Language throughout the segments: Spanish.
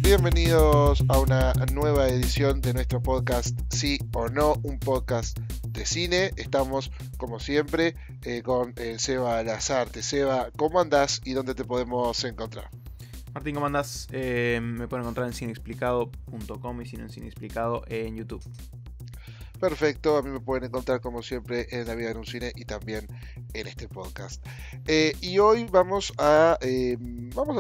Bienvenidos a una nueva edición de nuestro podcast Sí o No, un podcast de cine. Estamos, como siempre, con Seba Lazarte. Seba, ¿cómo andás y dónde te podemos encontrar? Martín, ¿cómo andás? Me pueden encontrar en cineexplicado.com y si no en Cineexplicado en YouTube. Perfecto, a mí me pueden encontrar como siempre en La Vida en un Cine y también en este podcast. Y hoy vamos a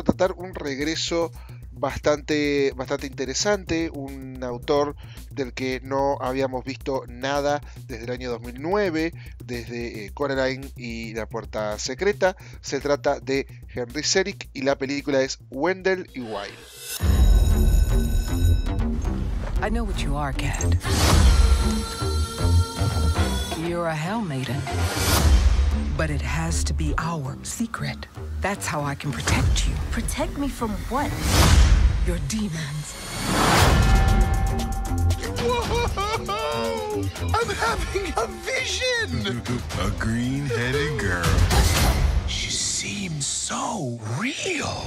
tratar un regreso bastante interesante, un autor del que no habíamos visto nada desde el año 2009, desde Coraline y La Puerta Secreta. Se trata de Henry Selick y la película es Wendell y Wild. I know what you are, Cat. You're a Hell Maiden. But it has to be our secret. That's how I can protect you. Protect me from what? Your demons. Whoa! I'm having a vision! A green-headed girl. She seems so real.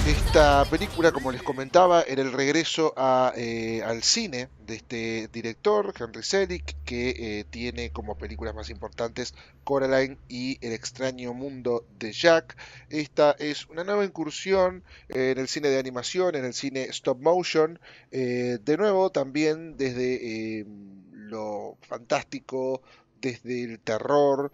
Esta película, como les comentaba, era el regreso al cine de este director, Henry Selick, que tiene como películas más importantes Coraline y El extraño mundo de Jack. Esta es una nueva incursión en el cine de animación, en el cine stop motion, de nuevo también desde lo fantástico, desde el terror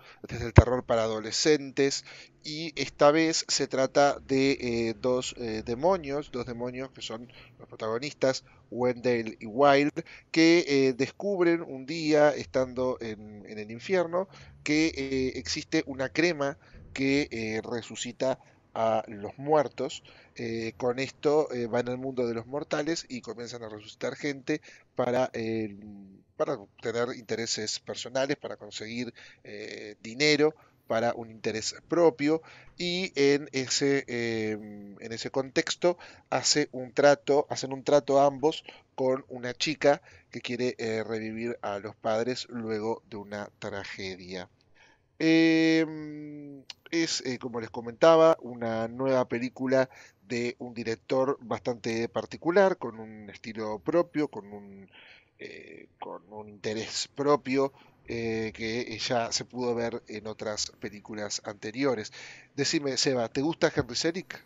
para adolescentes, y esta vez se trata de dos demonios que son los protagonistas, Wendell y Wild, que descubren un día, estando en el infierno, que existe una crema que resucita a los muertos. Con esto van al mundo de los mortales y comienzan a resucitar gente para tener intereses personales, para conseguir dinero, para un interés propio, y en ese contexto hacen un trato ambos con una chica que quiere revivir a los padres luego de una tragedia. Como les comentaba, una nueva película de un director bastante particular, con un estilo propio, con un interés propio, que ya se pudo ver en otras películas anteriores. Decime, Seba, ¿te gusta Henry Selick?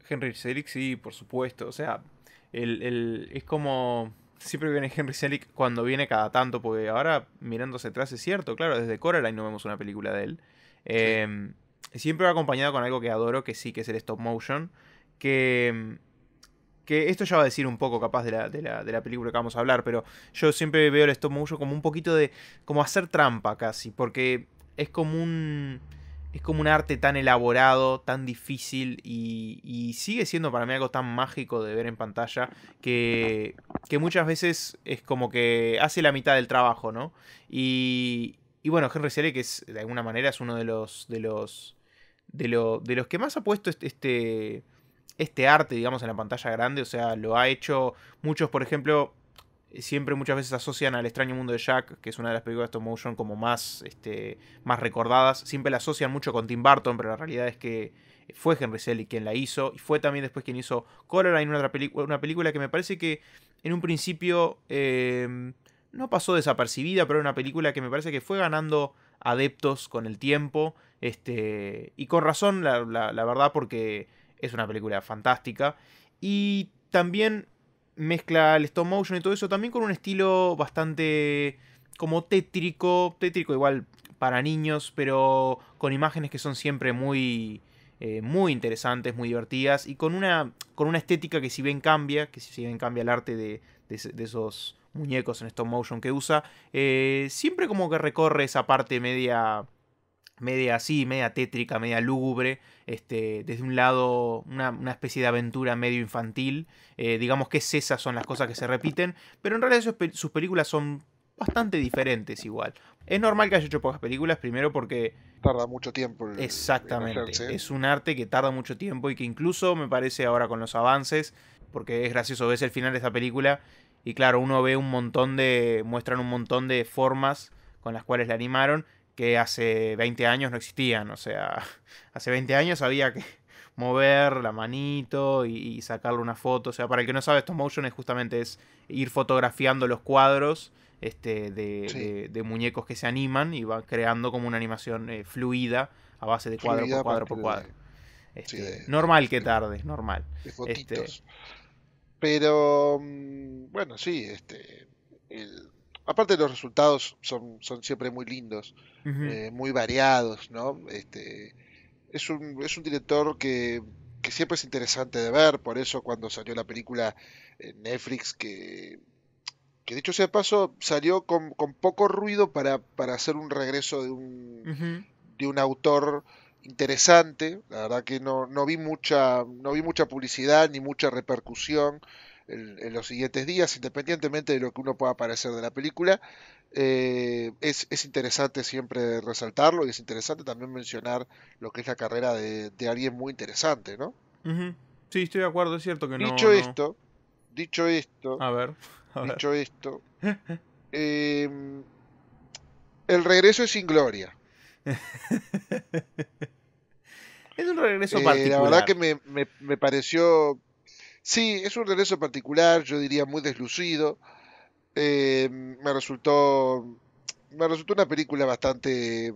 Henry Selick, sí, por supuesto. O sea, es como... Siempre viene Henry Selick cuando viene cada tanto, porque ahora mirándose atrás es cierto, claro, desde Coraline no vemos una película de él. Siempre va acompañado con algo que adoro, que sí, que es el stop motion, que esto ya va a decir un poco capaz de la película que vamos a hablar, pero yo siempre veo el stop motion como un poquito de... como hacer trampa casi, porque es como un arte tan elaborado, tan difícil y sigue siendo para mí algo tan mágico de ver en pantalla que muchas veces es como que hace la mitad del trabajo, ¿no? Y bueno, Henry Selick de alguna manera es uno de los que más ha puesto este arte, digamos, en la pantalla grande. O sea, lo ha hecho muchos, por ejemplo, siempre muchas veces asocian al extraño mundo de Jack, que es una de las películas de stop motion como más recordadas. Siempre la asocian mucho con Tim Burton, pero la realidad es que fue Henry Selick quien la hizo. Y fue también después quien hizo Coraline, una película que me parece que en un principio no pasó desapercibida, pero era una película que me parece que fue ganando adeptos con el tiempo. Y con razón, la verdad, porque es una película fantástica. Y también mezcla el stop motion y todo eso también con un estilo bastante como tétrico igual para niños, pero con imágenes que son siempre muy interesantes, muy divertidas y con una estética que si bien cambia el arte de esos muñecos en stop motion que usa, siempre como que recorre esa parte media así, media tétrica, media lúgubre, desde un lado una especie de aventura medio infantil, digamos que esas son las cosas que se repiten, pero en realidad sus películas son bastante diferentes igual. Es normal que haya hecho pocas películas, primero porque... Tarda mucho tiempo Exactamente, en hacerse. es un arte que tarda mucho tiempo y que incluso me parece ahora con los avances, porque es gracioso, ves el final de esta película y claro, uno ve muestran un montón de formas con las cuales la animaron, que hace 20 años no existían. O sea, hace 20 años había que mover la manito y sacarle una foto. O sea, para el que no sabe, stop motion es ir fotografiando los cuadros de muñecos que se animan y va creando como una animación fluida a base de cuadro por cuadro por cuadro. Normal que tarde, normal. De fotitos. Pero, bueno, sí, aparte los resultados son siempre muy lindos, muy variados, ¿no? Es un director que siempre es interesante de ver, por eso cuando salió la película en Netflix, que dicho sea de paso, salió con poco ruido para hacer un regreso de un autor interesante. La verdad que no vi mucha publicidad ni mucha repercusión en los siguientes días, independientemente de lo que uno pueda parecer de la película. Es interesante siempre resaltarlo, y es interesante también mencionar lo que es la carrera de alguien muy interesante, ¿no? Sí, estoy de acuerdo, es cierto que dicho esto, a ver. Dicho esto, el regreso es sin gloria. Es un regreso particular. La verdad que me pareció... Sí, es un regreso particular, yo diría muy deslucido. Me resultó una película bastante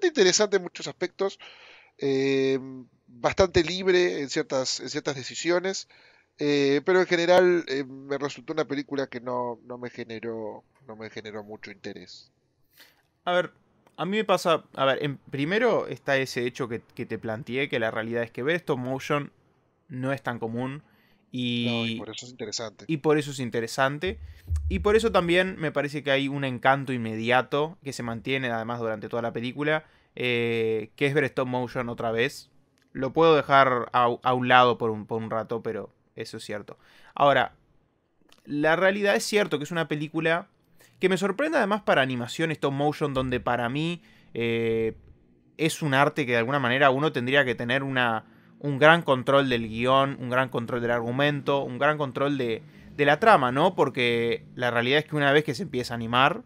interesante en muchos aspectos, bastante libre en ciertas decisiones, pero en general me resultó una película que no me generó mucho interés. A ver, a mí me pasa... A ver, primero está ese hecho que te planteé, que la realidad es que ver stop motion no es tan común. Y por eso es interesante. Y por eso es interesante. Y por eso también me parece que hay un encanto inmediato que se mantiene además durante toda la película, que es ver stop motion otra vez. Lo puedo dejar a un lado por un rato, pero eso es cierto. Ahora, la realidad es cierto que es una película que me sorprende además para animación stop motion, donde para mí es un arte que de alguna manera uno tendría que tener un gran control del guión, un gran control del argumento, un gran control de la trama, ¿no? Porque la realidad es que una vez que se empieza a animar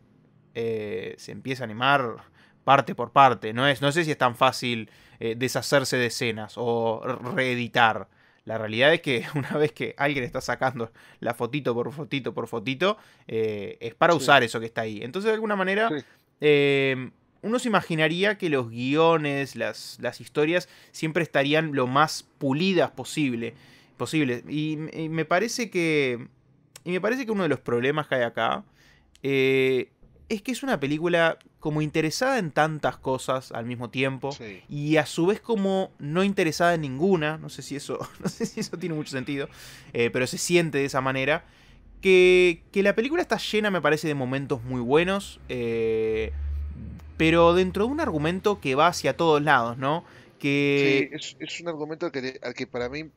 parte por parte. No sé si es tan fácil deshacerse de escenas o reeditar. La realidad es que una vez que alguien está sacando la fotito por fotito por fotito, es para usar eso que está ahí. Entonces, de alguna manera, uno se imaginaría que los guiones, las historias, siempre estarían lo más pulidas posible. Y me parece que uno de los problemas que hay acá es que es una película como interesada en tantas cosas al mismo tiempo, y a su vez como no interesada en ninguna. No sé si eso tiene mucho sentido, pero se siente de esa manera. Que la película está llena, me parece, de momentos muy buenos, pero dentro de un argumento que va hacia todos lados, ¿no? Sí, es un argumento al que para mí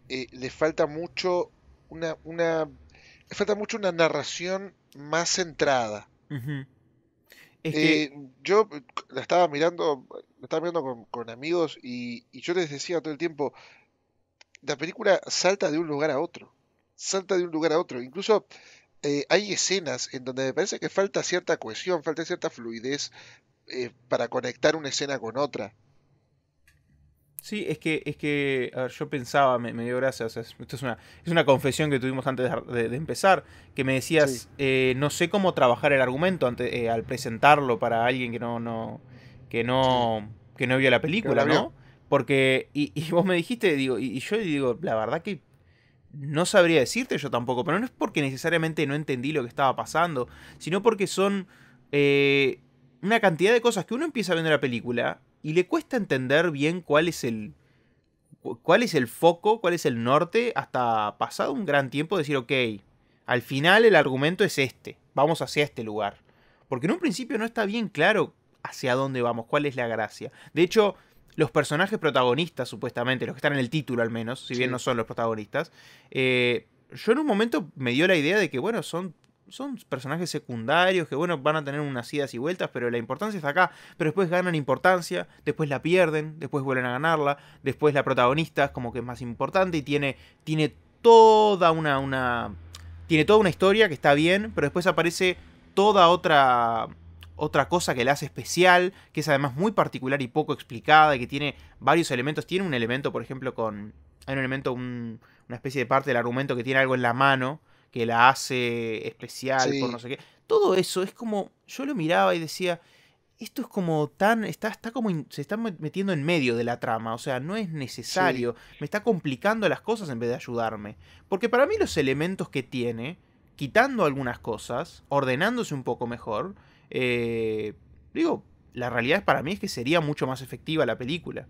le falta mucho le falta mucho una narración más centrada. Es que... yo la estaba mirando con amigos, y yo les decía todo el tiempo, la película salta de un lugar a otro. Incluso hay escenas en donde me parece que falta cierta cohesión, falta cierta fluidez para conectar una escena con otra. Sí, es que a ver, yo pensaba, me dio gracia, o sea, esto es una confesión que tuvimos antes de empezar, que me decías, no sé cómo trabajar el argumento al presentarlo para alguien que no vio la película, ¿no? Porque, y vos me dijiste, digo, y yo digo, la verdad que no sabría decirte yo tampoco, pero no es porque necesariamente no entendí lo que estaba pasando, sino porque son una cantidad de cosas que uno empieza viendo la película y le cuesta entender bien cuál es el foco, cuál es el norte, hasta pasado un gran tiempo decir, ok, al final el argumento es vamos hacia este lugar. Porque en un principio no está bien claro hacia dónde vamos, cuál es la gracia. De hecho, los personajes protagonistas, supuestamente, los que están en el título al menos, si bien no son los protagonistas, yo en un momento me dio la idea de que, bueno, son personajes secundarios que, bueno, van a tener unas idas y vueltas, pero la importancia está acá. Pero después ganan importancia, después la pierden, después vuelven a ganarla, después la protagonista es como que es más importante y tiene toda una historia que está bien, pero después aparece toda otra otra cosa que la hace especial, que es además muy particular y poco explicada, y que tiene varios elementos. Tiene un elemento, por ejemplo, hay un elemento, una especie de parte del argumento que tiene algo en la mano, que la hace especial por no Sí, sé qué. Todo eso es como, yo lo miraba y decía, esto es como tan, está como, se está metiendo en medio de la trama, o sea, no es sí. necesario, me está complicando las cosas en vez de ayudarme. Porque para mí los elementos que tiene, quitando algunas cosas, ordenándose un poco mejor, eh, digo, la realidad es para mí es que sería mucho más efectiva la película.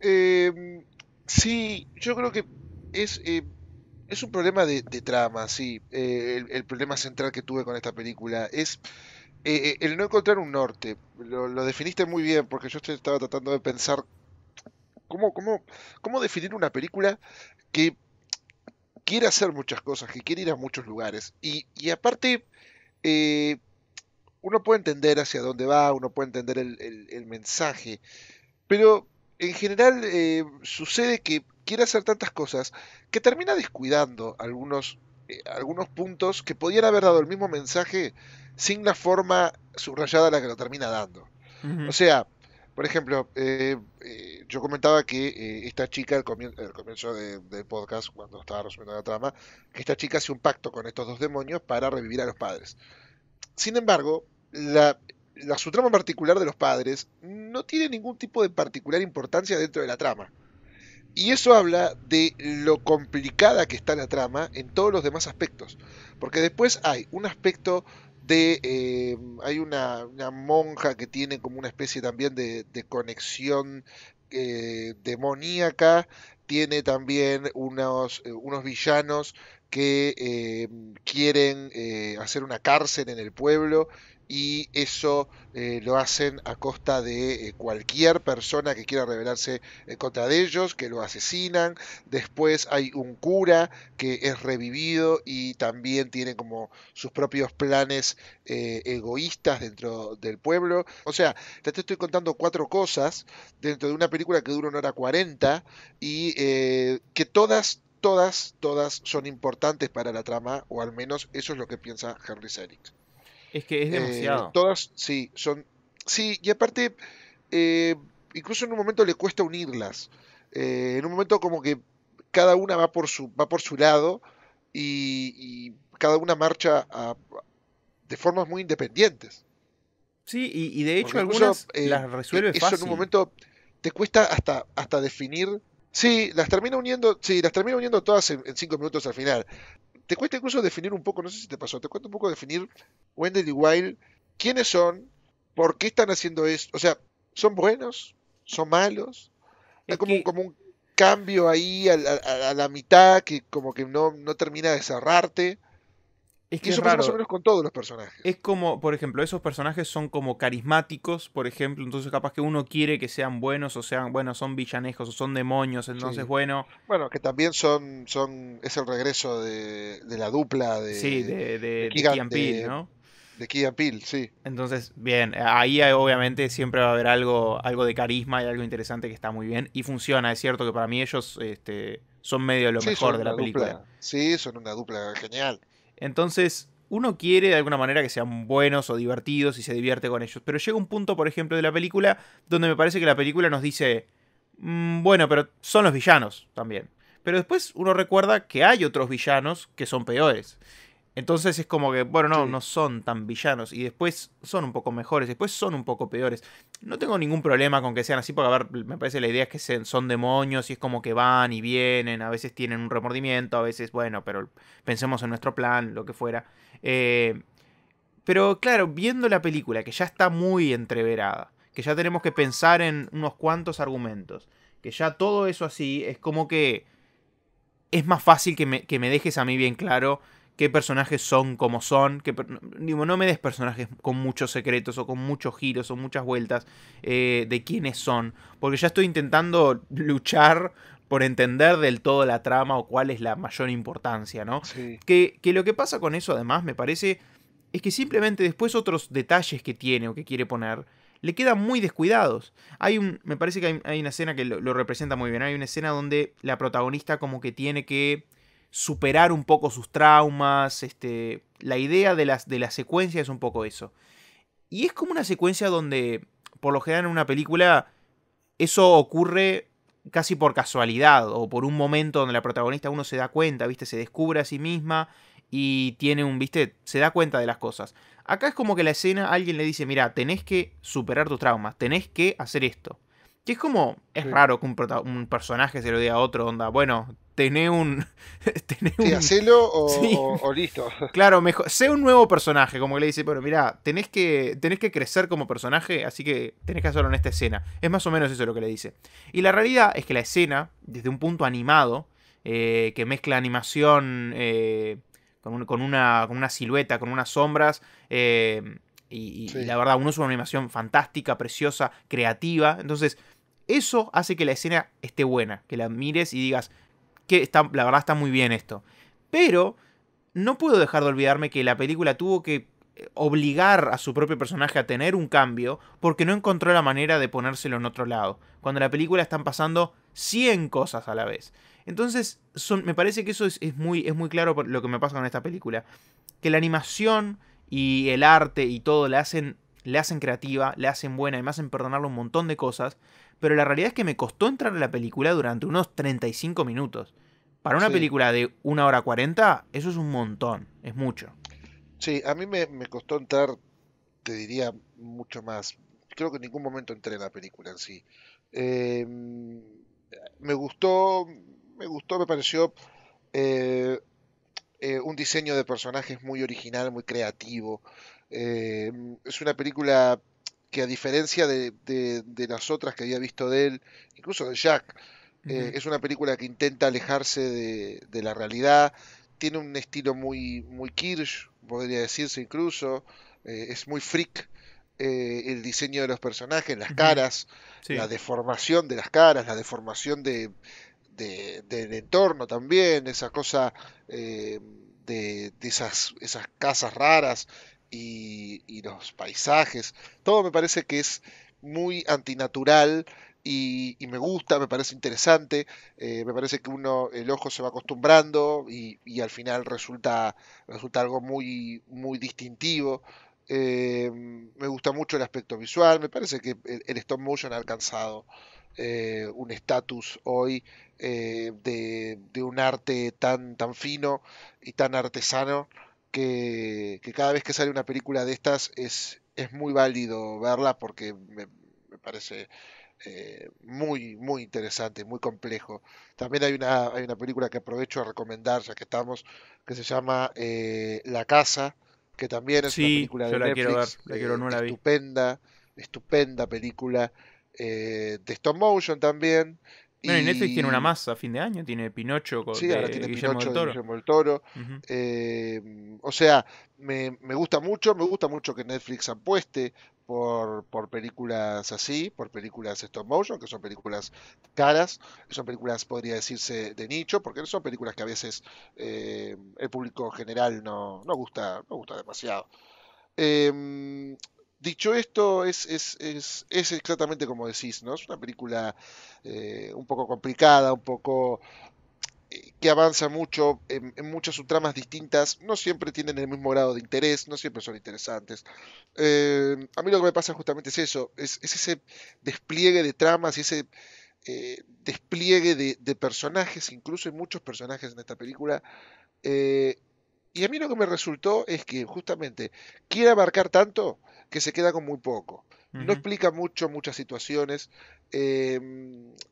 Em, sí, yo creo que es, es un problema de trama, sí. El problema central que tuve con esta película es el no encontrar un norte. Lo definiste muy bien, porque yo estaba tratando de pensar cómo, cómo, cómo definir una película que quiere hacer muchas cosas, que quiere ir a muchos lugares. Y aparte, eh, uno puede entender hacia dónde va, uno puede entender el mensaje, pero en general sucede que quiere hacer tantas cosas que termina descuidando algunos puntos que podían haber dado el mismo mensaje sin la forma subrayada a la que lo termina dando. O Ujú. sea, por ejemplo, yo comentaba que esta chica al comienzo del podcast, cuando estaba resumiendo la trama, que esta chica hace un pacto con estos dos demonios para revivir a los padres. Sin embargo, la subtrama particular de los padres no tiene ningún tipo de particular importancia dentro de la trama. Y eso habla de lo complicada que está la trama en todos los demás aspectos. Porque después hay un aspecto hay una monja que tiene como una especie también de conexión demoníaca. Tiene también unos villanos que quieren hacer una cárcel en el pueblo. Y eso lo hacen a costa de cualquier persona que quiera rebelarse en contra de ellos, que lo asesinan. Después hay un cura que es revivido y también tiene como sus propios planes egoístas dentro del pueblo. O sea, te estoy contando cuatro cosas dentro de una película que dura 1 hora 40 y que todas son importantes para la trama, o al menos eso es lo que piensa Henry Selick. Es que es demasiado. Todas, sí, son... Sí, y aparte, eh, incluso en un momento le cuesta unirlas. En un momento como que cada una va por su lado y cada una marcha de formas muy independientes. Sí, y de hecho Porque incluso algunas las resuelve eso en un fácil. momento te cuesta hasta definir. Sí, las termina uniendo todas en 5 minutos al final. Te cuesta incluso definir un poco, no sé si te pasó, te cuesta un poco definir Wendell y Wild, quiénes son, por qué están haciendo esto. O sea, ¿son buenos? ¿Son malos? Hay Es que como un cambio ahí a la mitad que como que no termina de cerrarte. es Y que es eso pasa más o raro. menos con todos los Es personajes. como, por ejemplo, esos personajes son como carismáticos, por ejemplo, entonces capaz que uno quiere que sean buenos o sean, bueno, son villanescos o son demonios, entonces, Sí. bueno, Bueno, que también es el regreso de la dupla sí, de Key and Peele, ¿no? De Keegan Peele, sí. Entonces, bien, ahí obviamente siempre va a haber algo de carisma y algo interesante que está muy bien y funciona. Es cierto que para mí ellos son medio de lo Sí, mejor son de la una película. dupla. Sí, son una dupla genial. Entonces, uno quiere de alguna manera que sean buenos o divertidos y se divierte con ellos. Pero llega un punto, por ejemplo, de la película donde me parece que la película nos dice, bueno, pero son los villanos también. Pero después uno recuerda que hay otros villanos que son peores. Entonces es como que, bueno, no, Sí, no son tan villanos. Y después son un poco mejores, después son un poco peores. No tengo ningún problema con que sean así, porque a ver, me parece la idea es que son demonios y es como que van y vienen, a veces tienen un remordimiento, a veces, bueno, pero pensemos en nuestro plan, lo que fuera. Eh, pero claro, viendo la película, que ya está muy entreverada, que ya tenemos que pensar en unos cuantos argumentos, que ya todo eso así, es como que es más fácil que me dejes a mí bien claro qué personajes son como son. Digo, no me des personajes con muchos secretos o con muchos giros o muchas vueltas de quiénes son. Porque ya estoy intentando luchar por entender del todo la trama o cuál es la mayor importancia, ¿no? sí. Que lo que pasa con eso, además, me parece, es que simplemente después otros detalles que tiene o que quiere poner le quedan muy descuidados. Me parece que hay una escena que lo representa muy bien. Hay una escena donde la protagonista como que tiene que superar un poco sus traumas. La idea de la secuencia es un poco eso. Y es como una secuencia donde, por lo general en una película, eso ocurre casi por casualidad o por un momento donde la protagonista uno se da cuenta, ¿viste? Se descubre a sí misma y tiene ¿viste? Se da cuenta de las cosas. Acá es como que la escena, alguien le dice, mira, tenés que superar tus traumas, tenés que hacer esto. Que es como, es Sí. raro que un personaje se lo diga a otro, onda, bueno, tenés un... tenés Sí, un... hacelo Sí. o listo. Claro, mejor, sé un nuevo personaje, como que le dice, pero mira, tenés que crecer como personaje, así que tenés que hacerlo en esta escena. Es más o menos eso lo que le dice. Y la realidad es que la escena, desde un punto animado, que mezcla animación con una silueta, con unas sombras, y Sí. la verdad, uno es una animación fantástica, preciosa, creativa. Entonces, eso hace que la escena esté buena, que la mires y digas, que la verdad está muy bien esto. Pero no puedo dejar de olvidarme que la película tuvo que obligar a su propio personaje a tener un cambio porque no encontró la manera de ponérselo en otro lado. Cuando en la película están pasando 100 cosas a la vez. Entonces, me parece que eso es muy claro por lo que me pasa con esta película. Que la animación y el arte y todo le hacen creativa, le hacen buena y me hacen perdonarle un montón de cosas. Pero la realidad es que me costó entrar en la película durante unos 35 minutos. Para una Sí. película de 1 hora 40, eso es un montón, es mucho. Sí, a mí me costó entrar, te diría, mucho más. Creo que en ningún momento entré en la película en sí. Eh, me gustó, me pareció eh, un diseño de personajes muy original, muy creativo. Eh, es una película que a diferencia de las otras que había visto de él, incluso de Jack, Ujú. es una película que intenta alejarse de la realidad. Tiene un estilo muy Kirsch, podría decirse incluso. Es muy freak. El diseño de los personajes, las Ujú. caras, la Sí. deformación de las caras, la deformación del entorno también, esa cosa de esas casas raras y los paisajes. Todo me parece que es muy antinatural y me gusta, me parece interesante. Me parece que el ojo se va acostumbrando y al final resulta algo muy distintivo. Me gusta mucho el aspecto visual, me parece que el stop motion ha alcanzado un estatus hoy de un arte tan fino y tan artesano que cada vez que sale una película de estas es muy válido verla porque me parece muy interesante, muy complejo. También hay una película que aprovecho a recomendar, ya que estamos, que se llama La Casa, que también es una Sí, película yo de la quiero ver, Netflix, la quiero, no la vi. estupenda película, de stop motion también. Bueno, y Netflix tiene una Y más a fin de año, tiene Pinocho sí, ahora de tiene Guillermo del Pinocho de Toro. Guillermo del Toro. Ujú. O sea, me gusta mucho que Netflix apueste por películas así, por películas stop motion, que son películas caras, que son películas, podría decirse, de nicho, porque son películas que a veces el público general no gusta demasiado. Em, Dicho esto, es exactamente como decís, ¿no? Es una película un poco complicada, un poco que avanza mucho en muchas subtramas distintas, no siempre tienen el mismo grado de interés, no siempre son interesantes. A mí lo que me pasa justamente es eso, es ese despliegue de tramas y ese despliegue de personajes, incluso hay muchos personajes en esta película, eh, y a mí lo que me resultó es que justamente quiere abarcar tanto que se queda con muy poco. No Ujú. explica muchas situaciones.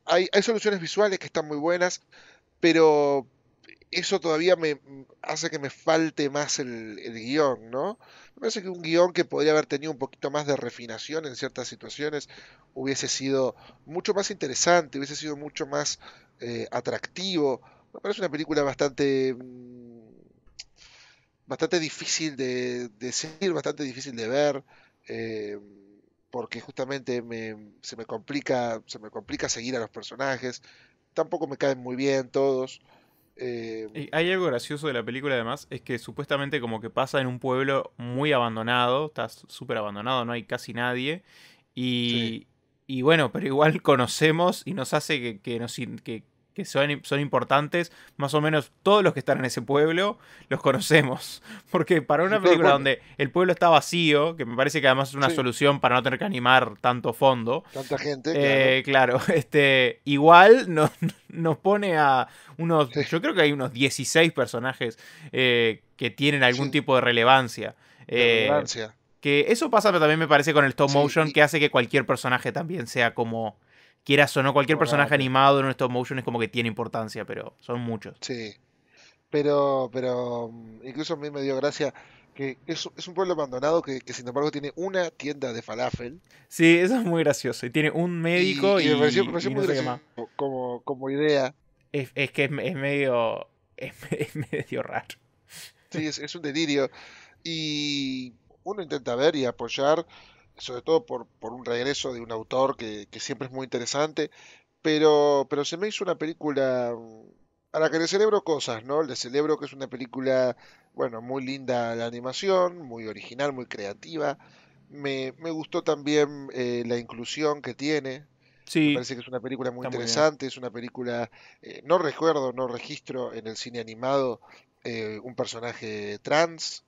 Hay soluciones visuales que están muy buenas, pero eso todavía me hace que me falte más el guión, ¿no? Me parece que un guión que podría haber tenido un poquito más de refinación en ciertas situaciones hubiese sido mucho más interesante, hubiese sido mucho más atractivo. Me parece una película bastante difícil de seguir, bastante difícil de ver, eh, porque justamente se me complica seguir a los personajes. Tampoco me caen muy bien todos. Eh, Y hay algo gracioso de la película además, es que supuestamente como que pasa en un pueblo muy abandonado, está súper abandonado, no hay casi nadie. sí, Y bueno, pero igual conocemos y nos hace que son importantes, más o menos todos los que están en ese pueblo los conocemos. Porque para una película donde el pueblo está vacío, que me parece que además es una solución para no tener que animar tanto fondo. Tanta gente, claro. Igual nos pone a unos... Yo creo que hay unos 16 personajes que tienen algún tipo de relevancia. Que eso pasa también me parece con el stop motion, que hace que cualquier personaje también sea como... Quieras o no, cualquier personaje animado en un stop motion es como que tiene importancia, pero son muchos. Sí, pero incluso a mí me dio gracia que es un pueblo abandonado que sin embargo tiene una tienda de falafel. Sí, eso es muy gracioso. Y tiene un médico y me pareció y muy no sé qué gracioso más. como idea. Es que es medio... Es medio raro. Sí, es un delirio. Y uno intenta ver y apoyar, sobre todo por un regreso de un autor que siempre es muy interesante, pero se me hizo una película a la que le celebro cosas, ¿no? Le celebro que es una película, bueno, muy linda la animación, muy original, muy creativa. Me gustó también la inclusión que tiene. Me Sí, parece que es una película muy está muy bien. interesante, es una película, no recuerdo, no registro en el cine animado un personaje trans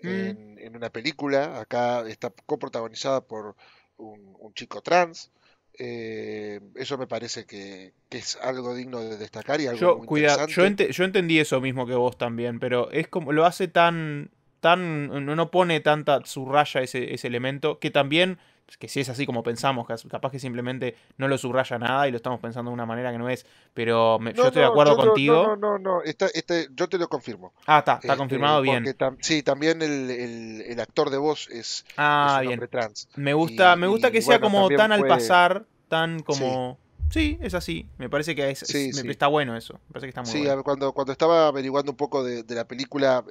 Mm. en una película. Acá está coprotagonizada por un chico trans. Eso me parece que es algo digno de destacar y algo muy interesante. Yo entendí eso mismo que vos también, pero es como lo hace tan, no pone tanta subraya ese elemento, que también, que si es así como pensamos, capaz que simplemente no lo subraya nada y lo estamos pensando de una manera que no es, pero yo No, estoy de no, acuerdo no, contigo. no, no, yo te lo confirmo. Ah, está confirmado bien. Porque sí, también el actor de voz es Ah, un bien. hombre trans. Me gusta Y que sea bueno, como también tan al fue, pasar, tan sí, como... Sí, es así. Me parece que sí, sí. está bueno eso. Me parece que está muy Sí, bueno. cuando estaba averiguando un poco de la película,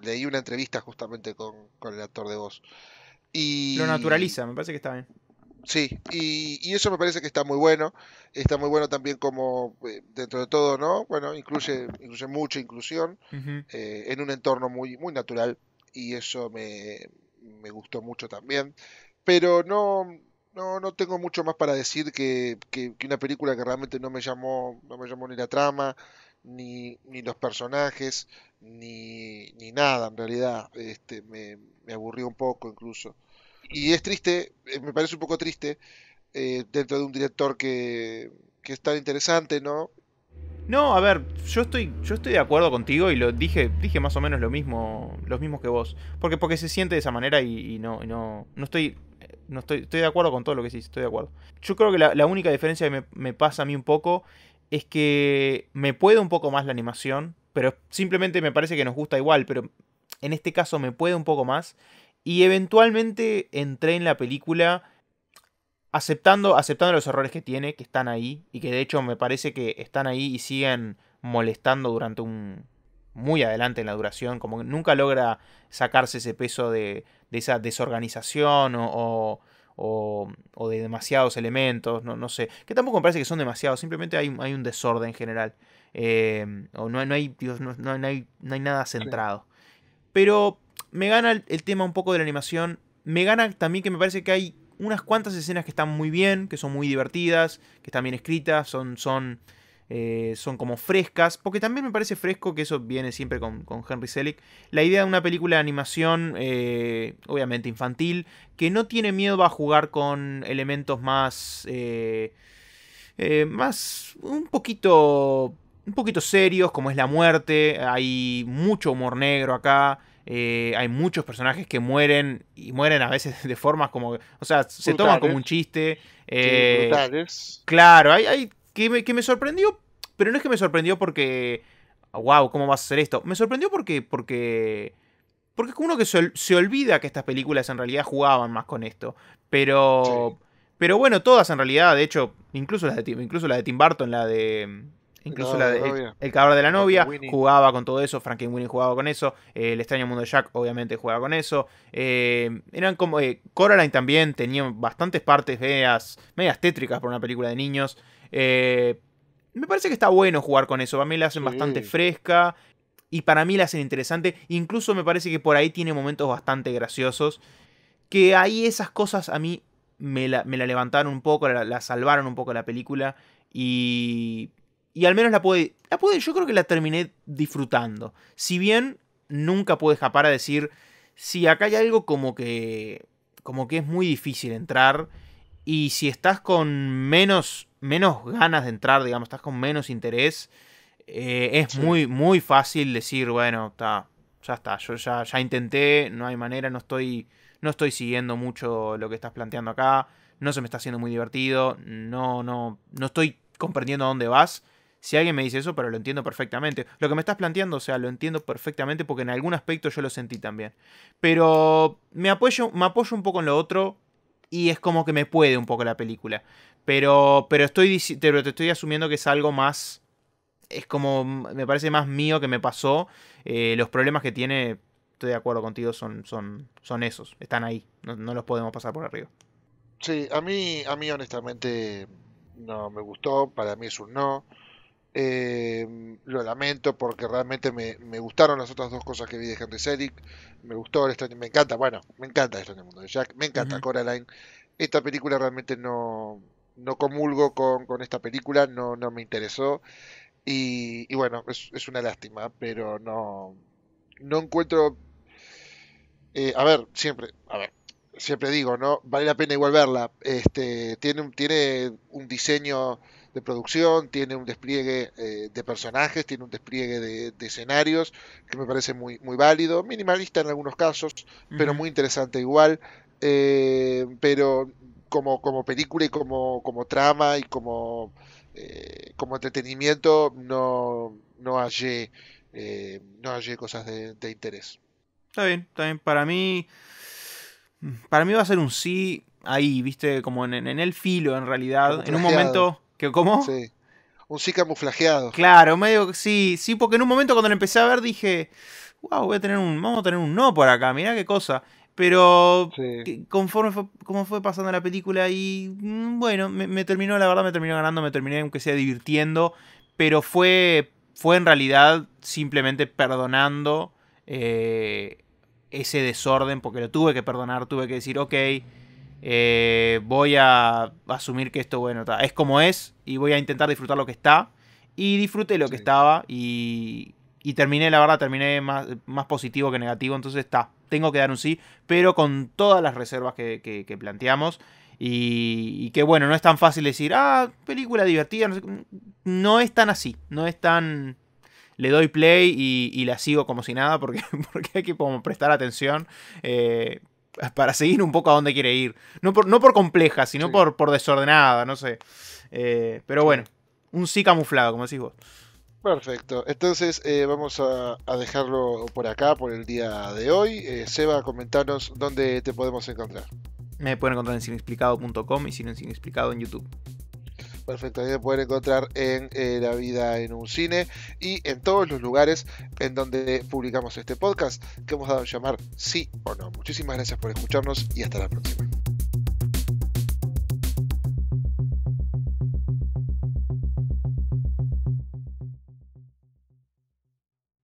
leí una entrevista justamente con el actor de voz. Lo Y naturaliza, me parece que está bien. sí, y eso me parece que está muy bueno. Está muy bueno también como, dentro de todo, ¿no? Bueno, incluye mucha inclusión Ujú. en un entorno muy, muy natural. Y eso me gustó mucho también. Pero no tengo mucho más para decir que una película que realmente no me llamó ni la trama, ni los personajes, ni nada en realidad. Me aburrió un poco incluso. Y es triste, me parece un poco triste, dentro de un director que es tan interesante, ¿no? No, a ver, yo estoy de acuerdo contigo y dije más o menos lo mismo que vos. Porque se siente de esa manera y no estoy de acuerdo con todo lo que decís, estoy de acuerdo. Yo creo que la única diferencia que me pasa a mí un poco es que me puede un poco más la animación, pero simplemente me parece que nos gusta igual, pero en este caso me puede un poco más. Y eventualmente entré en la película aceptando los errores que tiene, que están ahí, y que de hecho me parece que están ahí y siguen molestando durante un... muy adelante en la duración, como que nunca logra sacarse ese peso de esa desorganización o de demasiados elementos, no sé, que tampoco me parece que son demasiados, simplemente hay un desorden general, o no hay, Dios, no hay nada Sí. centrado. Pero me gana el tema un poco de la animación. Me gana también que me parece que hay unas cuantas escenas que están muy bien, que son muy divertidas, que están bien escritas, son como frescas. Porque también me parece fresco, que eso viene siempre con Henry Selick, la idea de una película de animación, obviamente infantil, que no tiene miedo a jugar con elementos más un poquito serios, como es la muerte. Hay mucho humor negro acá. Hay muchos personajes que mueren y mueren a veces de formas como, o sea, se toman como un Brutales, chiste. sí, Eh, brutales. claro, hay que me sorprendió, pero no es que me sorprendió porque, wow, ¿cómo vas a hacer esto? Me sorprendió porque es como uno que se olvida que estas películas en realidad jugaban más con esto. Sí. Pero, pero bueno, todas en realidad, de hecho, incluso la de Tim Burton, El incluso cadáver la de la de novia, El cadáver de la novia, Frankenweenie. jugaba con todo eso. Frankenweenie jugaba con eso. El extraño mundo de Jack, obviamente, jugaba con eso. Eran como. Coraline también tenía bastantes partes medias tétricas por una película de niños. Me parece que está bueno jugar con eso. A mí la hacen bastante Sí, fresca. Y para mí la hacen interesante. Incluso me parece que por ahí tiene momentos bastante graciosos. Que ahí esas cosas a mí me la levantaron un poco, la salvaron un poco la película. Y y al menos yo creo que la terminé disfrutando. Si bien nunca pude escapar a decir, si acá hay algo como que es muy difícil entrar, y si estás con menos ganas de entrar, digamos, estás con menos interés, es muy, muy fácil decir, bueno, ya está, yo ya intenté, no hay manera, no estoy siguiendo mucho lo que estás planteando acá, no se me está haciendo muy divertido, no estoy comprendiendo a dónde vas. Si alguien me dice eso, pero lo entiendo perfectamente. Lo que me estás planteando, o sea, lo entiendo perfectamente porque en algún aspecto yo lo sentí también. Pero me apoyo un poco en lo otro y es como que me puede un poco la película. Pero te estoy asumiendo que es algo más... Es como... Me parece más mío que me pasó. Los problemas que tiene, estoy de acuerdo contigo, son esos. Están ahí. No los podemos pasar por arriba. Sí, a mí honestamente no me gustó, para mí es un no. Lo lamento porque realmente me gustaron las otras dos cosas que vi de Henry Selick. Me gustó el extraño, me encanta el extraño mundo de Jack, me encanta Coraline. Esta película realmente no comulgo con esta película, no me interesó. Y bueno, es una lástima, pero no encuentro. A ver, siempre digo, ¿no? Vale la pena igual verla. Tiene un diseño de producción, tiene un despliegue de personajes, tiene un despliegue de escenarios que me parece muy, muy válido, minimalista en algunos casos, pero muy interesante igual. Pero como película y como trama y como entretenimiento no hallé cosas de interés. Está bien. Para mí va a ser un sí ahí, viste, como en el filo en realidad. En un momento... ¿Cómo? Sí. Un sí camuflajeado. Claro, medio que sí, porque en un momento cuando lo empecé a ver dije, wow, vamos a tener un no por acá, mirá qué cosa. Pero conforme fue pasando la película y bueno, me terminó ganando, me terminé aunque sea divirtiendo, pero fue en realidad simplemente perdonando ese desorden, porque lo tuve que perdonar, tuve que decir, ok, voy a asumir que esto, bueno, es como es y voy a intentar disfrutar lo que está. Y disfruté lo que estaba y terminé más positivo que negativo. Entonces tengo que dar un sí, pero con todas las reservas que planteamos. Y que bueno, no es tan fácil decir, película divertida. No es tan así, no es tan... Le doy play y la sigo como si nada porque hay que como prestar atención para seguir un poco a dónde quiere ir. No por compleja, sino por desordenada, no sé. Pero bueno, un sí camuflado, como decís vos. Perfecto, entonces vamos a dejarlo por acá por el día de hoy. Seba, comentanos dónde te podemos encontrar. Me pueden encontrar en cineexplicado.com y Cine Explicado en YouTube. Perfecto, ahí me pueden encontrar en La Vida en un Cine y en todos los lugares en donde publicamos este podcast que hemos dado a llamar Sí o No. Muchísimas gracias por escucharnos y hasta la próxima.